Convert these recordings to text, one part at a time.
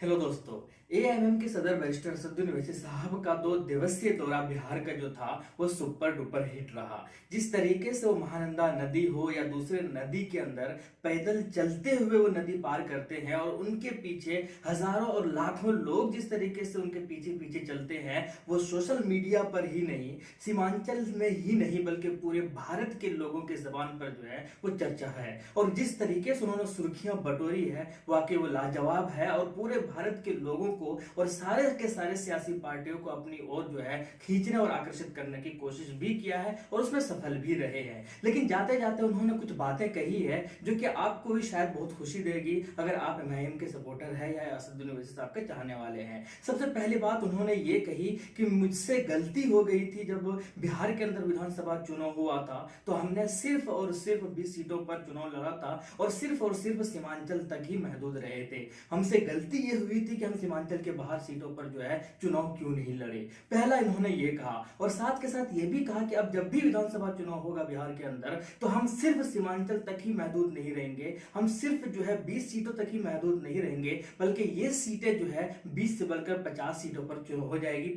Hello दोस्तों। AMM के सदर बैरिस्टर असदुद्दीन ओवैसी साहब का 2 दिवसीय दौरा बिहार का जो था वो सुपर डुपर हिट रहा। जिस तरीके से वो महानंदा नदी हो या दूसरे नदी के अंदर पैदल चलते हुए वो नदी पार करते हैं और उनके पीछे हजारों और लाखों लोग जिस तरीके से उनके पीछे पीछे चलते हैं, वो सोशल मीडिया पर ही नहीं, सीमांचल में ही नहीं बल्कि पूरे भारत के लोगों के जबान पर जो है वो चर्चा है। और जिस तरीके से उन्होंने सुर्खियां बटोरी है वाकई वो लाजवाब है और पूरे भारत के लोगों को और सारे के सारे सियासी पार्टियों को अपनी ओर जो है खींचने और आकर्षित करने की कोशिश भी किया है और उसमें सफल भी रहे हैं। लेकिन जाते जाते उन्होंने कुछ बातें कही है जो कि आपको भी शायद बहुत खुशी देगी अगर आप एमआईएम के सपोर्टर हैं या असदुद्दीन ओवैसी साहब के चाहने वाले हैं। सबसे पहली बात उन्होंने ये कही कि मुझसे गलती हो गई थी। जब बिहार के अंदर विधानसभा चुनाव हुआ था तो हमने सिर्फ और सिर्फ 20 सीटों पर चुनाव लड़ा था और सिर्फ सीमांचल तक ही महदूद रहे थे। हमसे गलती ये हुई थी कि हम सीमांचल के बाहर सीटों पर जो है चुनाव क्यों नहीं लड़े। पहला इन्होंने ये कहा और साथ के साथ ये भी कहा कि अब जब भी विधानसभा चुनाव होगा बिहार के अंदर तो हम सिर्फ सीमांचल तक ही महदूद नहीं रहेंगे, हम सिर्फ जो है 20 सीटों तक ही महदूद नहीं रहेंगे बल्कि ये सीटें जो है 20 से बढ़कर 50 सीटों पर चुनाव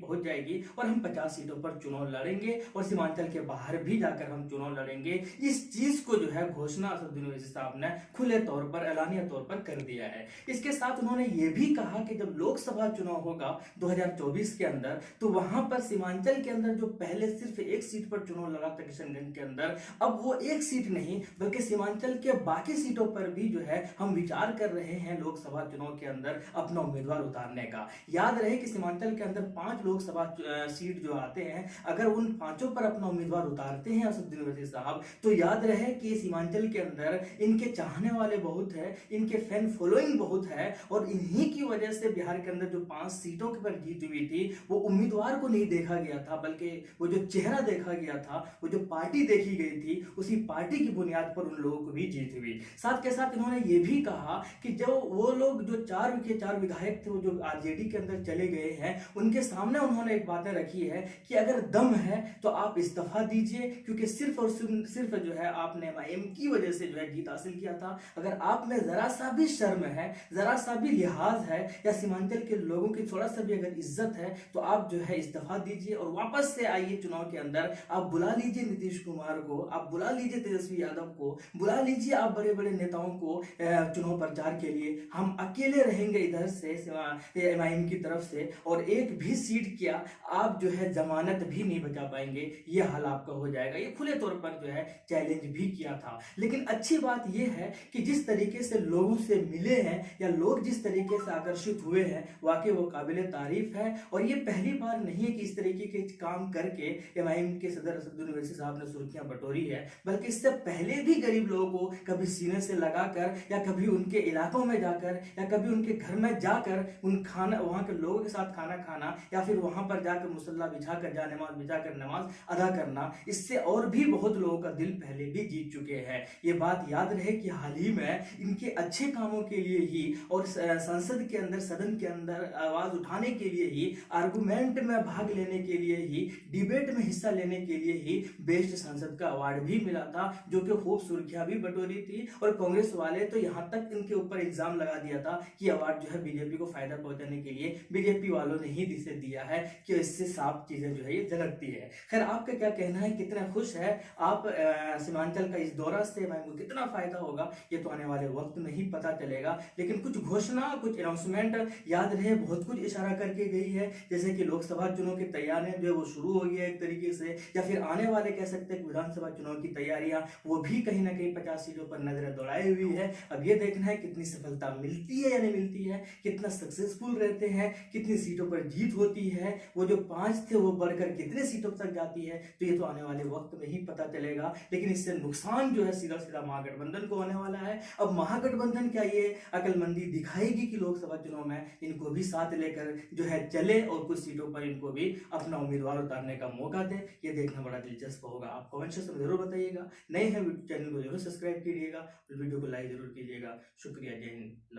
पहुंच जाएगी और हम 50 सीटों पर चुनाव लड़ेंगे और सीमांचल के बाहर भी जाकर हम चुनाव लड़ेंगे। इस चीज को जो है घोषणा असदुद्दीन ओवैसी साहब ने खुले तौर पर ऐलानिया तौर पर कर दिया है। इसके साथ उन्होंने ये भी कहा कि जब लोकसभा चुनाव होगा 2024 के अंदर तो वहां पर सीमांचल के अंदर जो पहले सिर्फ एक सीट पर चुनाव लड़ा था किशनगंज के अंदर, अब वो एक सीट नहीं बल्कि सीमांचल के बाकी सीटों पर भी जो है हम विचार कर रहे हैं लोकसभा चुनाव के अंदर अपना उम्मीदवार उतारने का। याद रहे कि सीमांचल के अंदर 5 लोकसभा सीट जो आते हैं, अगर उन पांचों पर अपना उम्मीदवार उतारते हैं असदुद्दीन ओवैसी साहब तो याद रहे कि सीमांचल के अंदर इनके चाहने वाले बहुत है, इनके फैन फॉलोइंग बहुत है और इन्हीं की वजह से बिहार के अंदर जो 5 सीटों पर जीत हुई थी वो उम्मीदवार को नहीं देखा गया था बल्कि वो जो चेहरा देखा गया था, वो जो पार्टी देखी गई थी, उसी पार्टी की बुनियाद पर उन लोगों को भी जीत हुई। साथ के साथ इन्होंने ये भी कहा कि जो वो लोग जो 4 विधायक थे वो जो आरजेडी के अंदर चले गए हैं उनके सामने उन्होंने एक बातें रखी है कि अगर दम है तो आप इस्तीफा दीजिए, क्योंकि सिर्फ और सिर्फ जो है आपने एमआईएम की वजह से जो है जीत हासिल किया था। अगर आप में जरा सा भी शर्म है, जरा सा भी लिहाज है या सीमांचल के लोगों की थोड़ा सा भी अगर इज्जत है तो आप जो है इस्तीफा दीजिए और वापस से आइए चुनाव के अंदर। आप बुला लीजिए नीतीश कुमार को, आप बुला लीजिए तेजस्वी यादव को, बुला लीजिए आप बड़े बड़े नेताओं को चुनाव प्रचार के लिए। हम अकेले रहेंगे इधर से एमआईएम की तरफ से और एक भी सीट किया आप जो है जमानत भी नहीं बचा पाएंगे, ये हाल आपका हो जाएगा। ये खुले तौर पर जो है चैलेंज भी किया था। लेकिन अच्छी बात यह है कि जिस तरीके से लोगों से मिले हैं या लोग जिस तरीके से आकर्षित हुए हैं वाकई वो काबिले तारीफ है। और ये पहली बार नहीं है कि इस तरीके के काम करके एमआईएम के सदर असदुद्दीन ओवैसी साहब ने सुर्खियां बटोरी है, बल्कि इससे पहले भी गरीब लोगों को कभी सीने से लगाकर या कभी उनके इलाकों में जाकर या कभी उनके घर में जाकर उन खाना वहां के लोगों के साथ खाना खाना या फिर वहां पर जाकर मुसल्ला बिछाकर नमाज बिछाकर नमाज अदा करना, इससे और भी बहुत लोगों का दिल पहले भी जीत चुके हैं। ये बात याद रहे कि हाल ही में इनके अच्छे कामों के लिए ही और संसद के अंदर सदन के अंदर आवाज उठाने के लिए ही, आर्गुमेंट में भाग लेने के लिए ही, डिबेट में हिस्सा लेने के लिए ही बेस्ट संसद का अवार्ड भी मिला था, जो कि खूब सुर्खियां भी बटोरी थी। और कांग्रेस वाले तो यहां तक इनके ऊपर इल्जाम लगा दिया था कि अवार्ड जो है बीजेपी को फायदा पहुंचाने के लिए बीजेपी वालों ने ही इसे दिया है, कि इससे साफ चीजें जो है ये झलकती है। खैर आपका क्या कहना है, कितना खुश है आप सीमांचल का इस दौरा से कितना फायदा होगा ये तो आने वाले वक्त में ही पता चलेगा। लेकिन कुछ घोषणा, कुछ अनाउंसमेंट याद रहे बहुत कुछ इशारा करके गई है, जैसे कि लोकसभा चुनाव की तैयारियां जो है वो शुरू हो गई है एक तरीके से, या फिर आने वाले कह सकते हैं विधानसभा चुनाव की तैयारियां वो भी कहीं ना कहीं 50 सीटों पर नजरें दौड़ाई हुई है। अब ये देखना है कितनी सफलता मिलती है या नहीं मिलती है, कितना सक्सेसफुल रहते हैं, कितनी सीटों पर जीत होती है, वो जो 5 थे वो बढ़कर कितने सीटों तक जाती है, तो ये तो आने वाले वक्त में ही पता चलेगा। लेकिन इससे नुकसान जो है सीधा सीधा महागठबंधन को होने वाला है। अब महागठबंधन क्या ये अकलमंदी दिखाएगी कि लोकसभा चुनाव में इनको भी साथ लेकर जो है चले और कुछ सीटों पर इनको भी अपना उम्मीदवार उतारने का मौका दे, ये देखना बड़ा दिलचस्प होगा। आप कमेंट सेक्शन में जरूर बताइएगा। नए हैं चैनल को जरूर सब्सक्राइब कीजिएगा, वीडियो को लाइक जरूर कीजिएगा। शुक्रिया, जय हिंद।